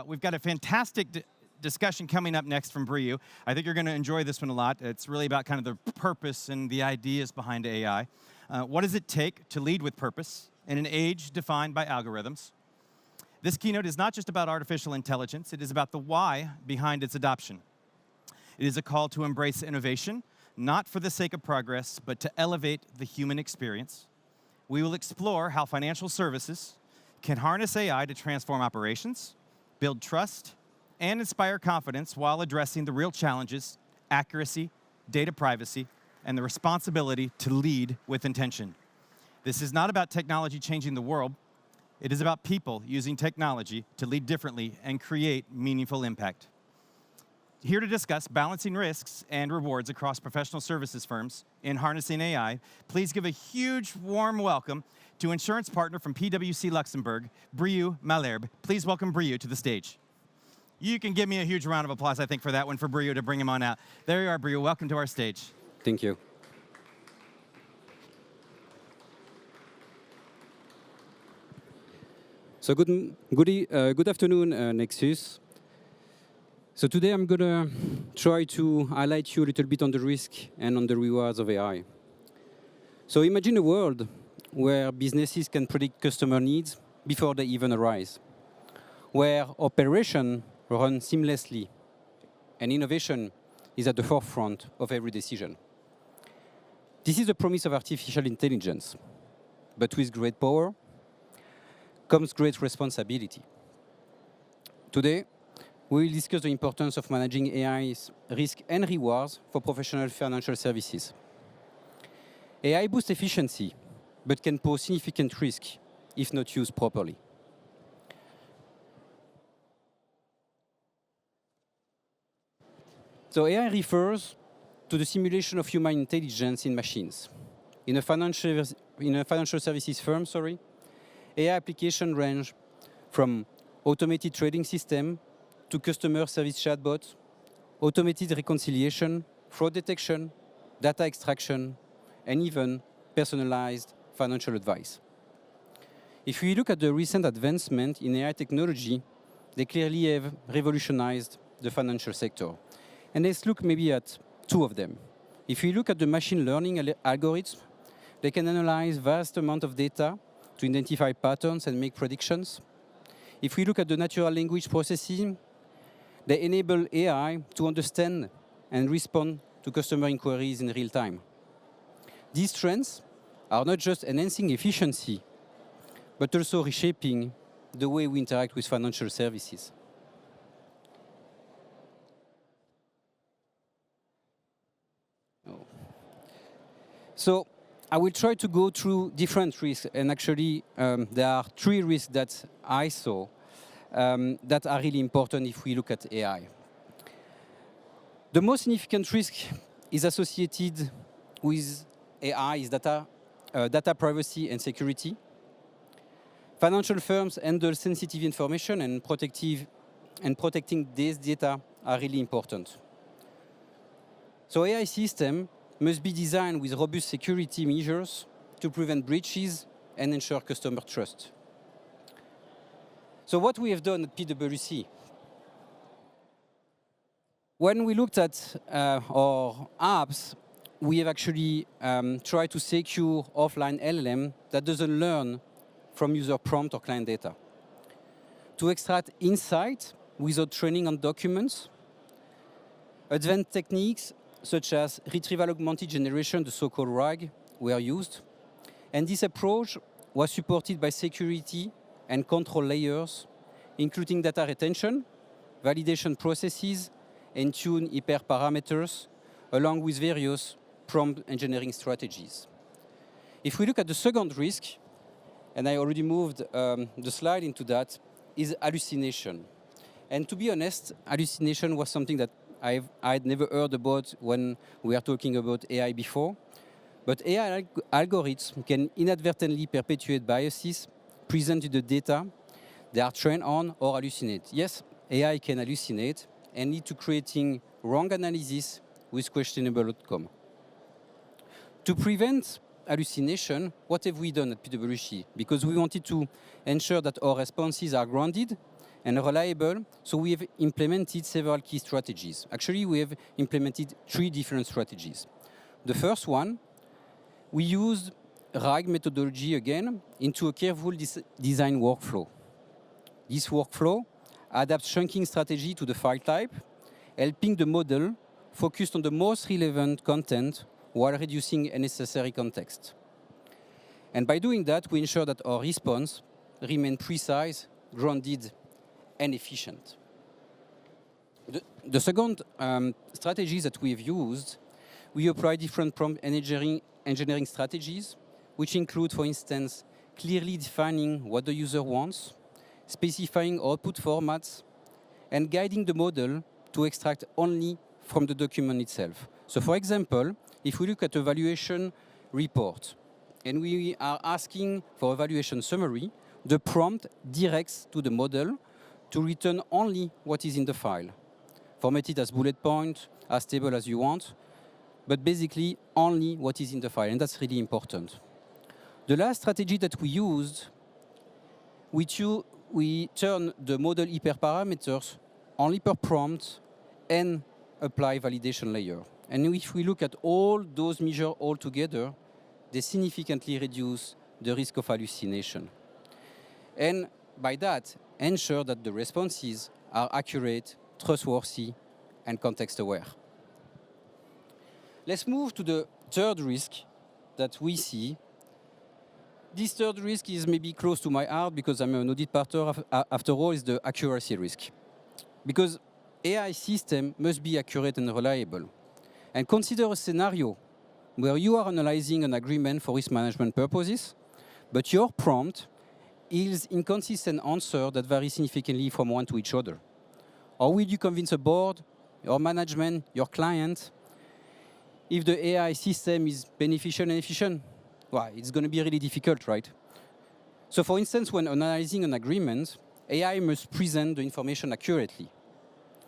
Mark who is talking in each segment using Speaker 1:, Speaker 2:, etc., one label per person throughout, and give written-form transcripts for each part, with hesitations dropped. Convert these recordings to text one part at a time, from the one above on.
Speaker 1: We've got a fantastic discussion coming up next from Brieuc. I think you're going to enjoy this one a lot. It's really about kind of the purpose and the ideas behind AI. What does it take to lead with purpose in an age defined by algorithms? This keynote is not just about artificial intelligence. It is about the why behind its adoption. It is a call to embrace innovation, not for the sake of progress, but to elevate the human experience. We will explore how financial services can harness AI to transform operations, build trust, and inspire confidence while addressing the real challenges, accuracy, data privacy, and the responsibility to lead with intention. This is not about technology changing the world. It is about people using technology to lead differently and create meaningful impact. Here to discuss balancing risks and rewards across professional services firms in harnessing AI, please give a huge warm welcome to insurance partner from PwC Luxembourg, Brieuc Malherbe. Please welcome Brieuc to the stage. You can give me a huge round of applause, I think, for that one, for Brieuc, to bring him on out. There you are, Brieuc. Welcome to our stage.
Speaker 2: Thank you. So good afternoon, Nexus. So today I'm going to try to highlight you a little bit on the risk and on the rewards of AI. So imagine a world where businesses can predict customer needs before they even arise, where operation run seamlessly and innovation is at the forefront of every decision. This is the promise of artificial intelligence, but with great power comes great responsibility. Today, we will discuss the importance of managing AI's risk and rewards for professional financial services. AI boosts efficiency, but can pose significant risk if not used properly. So AI refers to the simulation of human intelligence in machines. In a financial services firm, AI applications range from automated trading system to customer service chatbot, automated reconciliation, fraud detection, data extraction, and even personalized financial advice. If we look at the recent advancement in AI technology, they clearly have revolutionized the financial sector. And let's look maybe at two of them. If we look at the machine learning algorithms, they can analyze vast amount of data to identify patterns and make predictions. If we look at the natural language processing, they enable AI to understand and respond to customer inquiries in real time. These trends are not just enhancing efficiency, but also reshaping the way we interact with financial services. So I will try to go through different risks, and actually there are three risks that I saw that are really important if we look at AI. The most significant risk is associated with AI is data privacy and security. Financial firms handle sensitive information, and protecting this data are really important. So AI systems must be designed with robust security measures to prevent breaches and ensure customer trust. So what we have done at PwC, when we looked at our apps, we have actually tried to secure offline LLM that doesn't learn from user prompt or client data, to extract insight without training on documents. Advanced techniques such as retrieval augmented generation, the so-called RAG, were used. And this approach was supported by security and control layers, including data retention, validation processes, and tuned hyperparameters, along with various prompt engineering strategies. If we look at the second risk, and I already moved the slide into that, is hallucination. And to be honest, hallucination was something that I'd never heard about when we are talking about AI before. But AI algorithms can inadvertently perpetuate biases present in the data they are trained on or hallucinate. Yes, AI can hallucinate and lead to creating wrong analysis with questionable outcome. To prevent hallucination, what have we done at PwC? Because we wanted to ensure that our responses are grounded and reliable, so we have implemented several key strategies. Actually, we have implemented 3 different strategies. The first one, we used RAG methodology again into a careful design workflow. This workflow adapts chunking strategy to the file type, helping the model focus on the most relevant content while reducing unnecessary context. And by doing that, we ensure that our response remains precise, grounded, and efficient. The second strategy that we've used, we apply different prompt engineering strategies, which include, for instance, clearly defining what the user wants, specifying output formats, and guiding the model to extract only from the document itself. So for example, if we look at a valuation report, and we are asking for a valuation summary, the prompt directs to the model to return only what is in the file. Format it as bullet point, as table as you want, but basically only what is in the file, and that's really important. The last strategy that we used, we turn the model hyperparameters only per prompt and apply validation layer. And if we look at all those measures all together, they significantly reduce the risk of hallucination. And by that, ensure that the responses are accurate, trustworthy, and context-aware. Let's move to the third risk that we see. This third risk is maybe close to my heart because I'm an audit partner, after all, is the accuracy risk. Because AI system must be accurate and reliable. And consider a scenario where you are analyzing an agreement for risk management purposes, but your prompt yields inconsistent answers that vary significantly from one to each other. How will you convince a board, your management, your client, if the AI system is beneficial and efficient? Well, it's going to be really difficult, right? So for instance, when analyzing an agreement, AI must present the information accurately.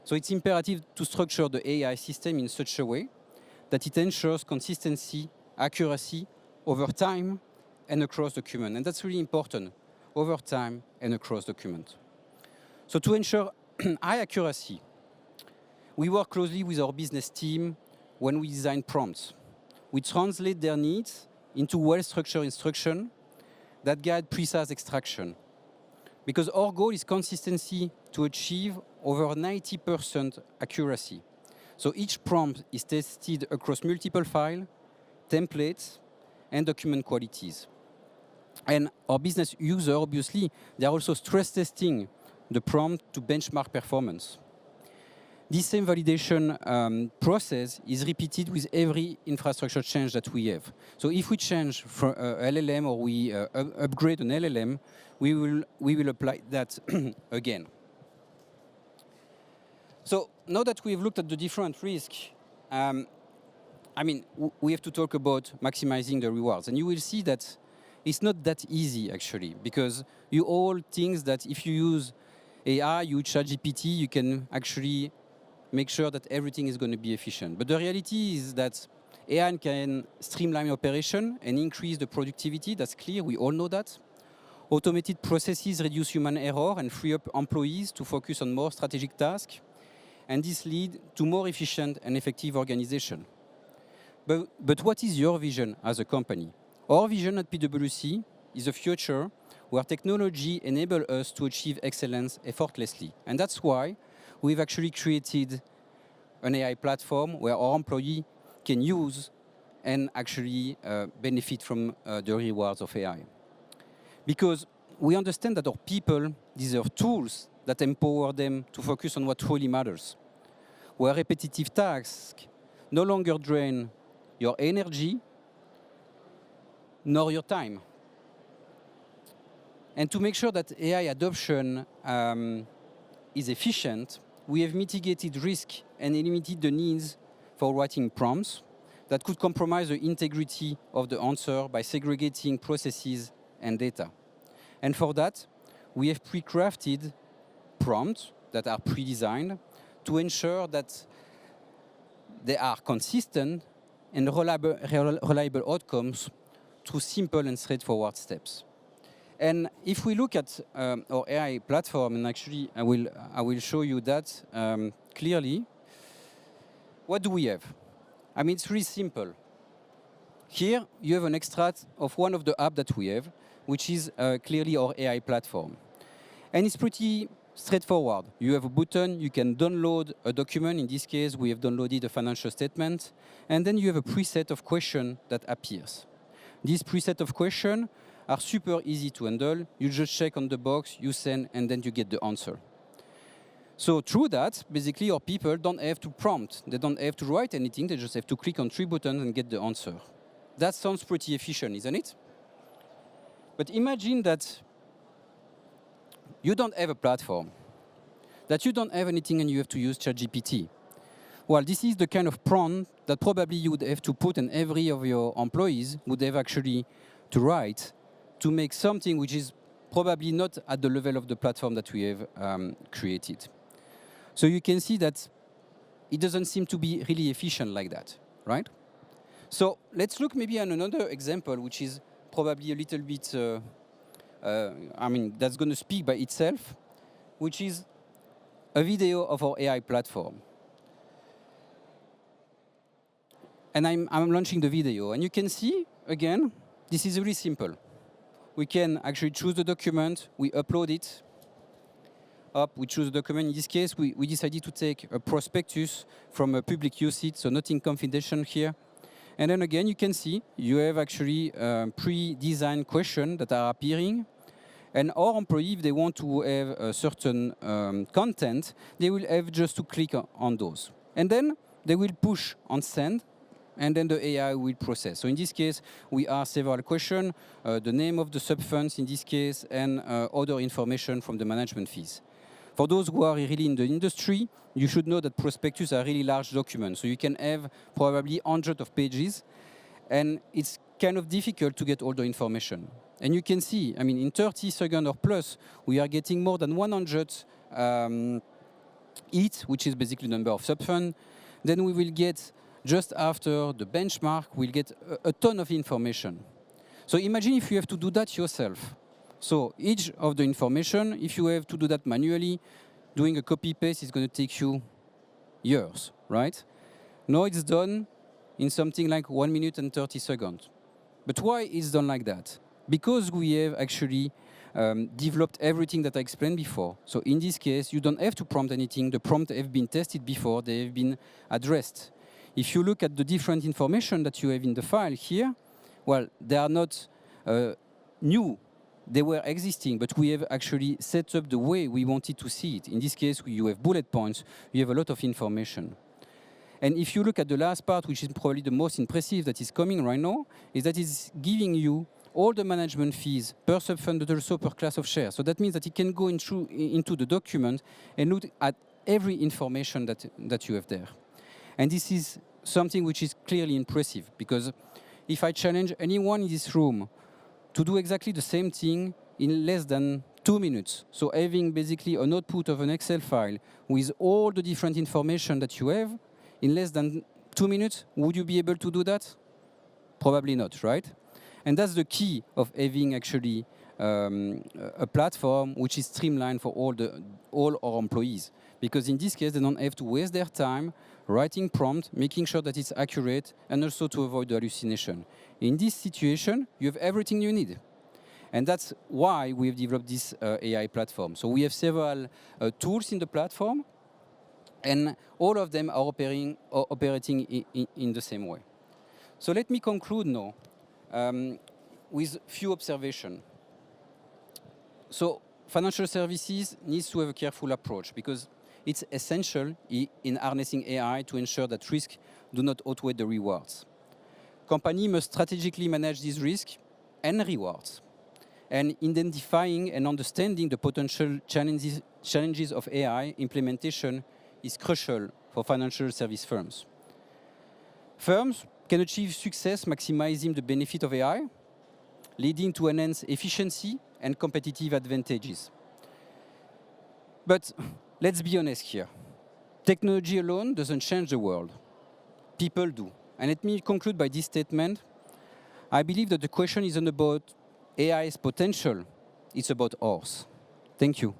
Speaker 2: So it's imperative to structure the AI system in such a way that it ensures consistency, accuracy over time and across document. And that's really important, over time and across document. So to ensure high accuracy, we work closely with our business team when we design prompts. We translate their needs into well-structured instruction that guide precise extraction. Because our goal is consistency to achieve over 90% accuracy. So each prompt is tested across multiple files, templates, and document qualities. And our business users, obviously, they are also stress testing the prompt to benchmark performance. This same validation process is repeated with every infrastructure change that we have. So if we change from LLM or we upgrade an LLM, we will apply that again. So now that we've looked at the different risks, we have to talk about maximizing the rewards. And you will see that it's not that easy, actually, because you all think that if you use AI, you ChatGPT, you can actually make sure that everything is going to be efficient. But the reality is that AI can streamline operation and increase the productivity. That's clear. We all know that. Automated processes reduce human error and free up employees to focus on more strategic tasks. And this leads to more efficient and effective organization. But what is your vision as a company? Our vision at PwC is a future where technology enables us to achieve excellence effortlessly. And that's why we've actually created an AI platform where our employees can use and actually benefit from the rewards of AI. Because we understand that our people deserve tools that empower them to focus on what truly matters, where repetitive tasks no longer drain your energy nor your time. And to make sure that AI adoption is efficient, we have mitigated risk and limited the needs for writing prompts that could compromise the integrity of the answer by segregating processes and data. And for that, we have pre-crafted prompts that are pre-designed to ensure that they are consistent and reliable outcomes through simple and straightforward steps. And if we look at our AI platform, and actually I will show you that clearly, what do we have? I mean, it's really simple. Here, you have an extract of one of the apps that we have, which is clearly our AI platform. And it's pretty straightforward. You have a button, you can download a document. In this case, we have downloaded a financial statement. And then you have a preset of question that appears. This preset of question are super easy to handle. You just check on the box, you send, and then you get the answer. So through that, basically, our people don't have to prompt. They don't have to write anything. They just have to click on 3 buttons and get the answer. That sounds pretty efficient, isn't it? But imagine that you don't have a platform, that you don't have anything and you have to use ChatGPT. Well, this is the kind of prompt that probably you would have to put, and every of your employees would have actually to write to make something which is probably not at the level of the platform that we have created. So you can see that it doesn't seem to be really efficient like that, right? So let's look maybe at another example, which is probably a little bit, that's going to speak by itself, which is a video of our AI platform. And I'm launching the video. And you can see, again, this is really simple. We can actually choose the document, we upload it, we choose the document. In this case, we decided to take a prospectus from a public usage, so nothing confidential here. And then again, you can see you have actually pre-designed questions that are appearing. And our employee, if they want to have a certain content, they will have just to click on those. And then they will push on send, and then the AI will process. So in this case, we ask several questions, the name of the sub-funds in this case, and other information from the management fees. For those who are really in the industry, you should know that prospectus are really large documents. So you can have probably hundreds of pages, and it's kind of difficult to get all the information. And you can see, I mean, in 30 seconds or plus, we are getting more than 100 hits, which is basically the number of sub-funds. Then we will get, just after the benchmark, we'll get a ton of information. So imagine if you have to do that yourself. So each of the information, if you have to do that manually, doing a copy-paste is going to take you years, right? Now it's done in something like 1 minute and 30 seconds. But why it's done like that? Because we have actually developed everything that I explained before. So in this case, you don't have to prompt anything. The prompts have been tested before. They have been addressed. If you look at the different information that you have in the file here, well, they are not new. They were existing, but we have actually set up the way we wanted to see it. In this case, you have bullet points. You have a lot of information. And if you look at the last part, which is probably the most impressive that is coming right now, is that it's giving you all the management fees per sub-fund, but also per class of shares. So that means that it can go into the document and look at every information that you have there. And this is something which is clearly impressive, because if I challenge anyone in this room to do exactly the same thing in less than 2 minutes, so having basically an output of an Excel file with all the different information that you have, in less than 2 minutes, would you be able to do that? Probably not, right? And that's the key of having actually a platform which is streamlined for all our employees. Because in this case, they don't have to waste their time writing prompt, making sure that it's accurate, and also to avoid the hallucination. In this situation, you have everything you need. And that's why we've developed this AI platform. So we have several tools in the platform, and all of them are operating in the same way. So let me conclude now with few observations. So financial services needs to have a careful approach, because it's essential in harnessing AI to ensure that risks do not outweigh the rewards. Companies must strategically manage these risks and rewards, and identifying and understanding the potential challenges of AI implementation is crucial for financial service firms. Firms can achieve success maximizing the benefit of AI, leading to enhanced efficiency and competitive advantages. But let's be honest here. Technology alone doesn't change the world. People do. And let me conclude by this statement. I believe that the question isn't about AI's potential, it's about horse. Thank you.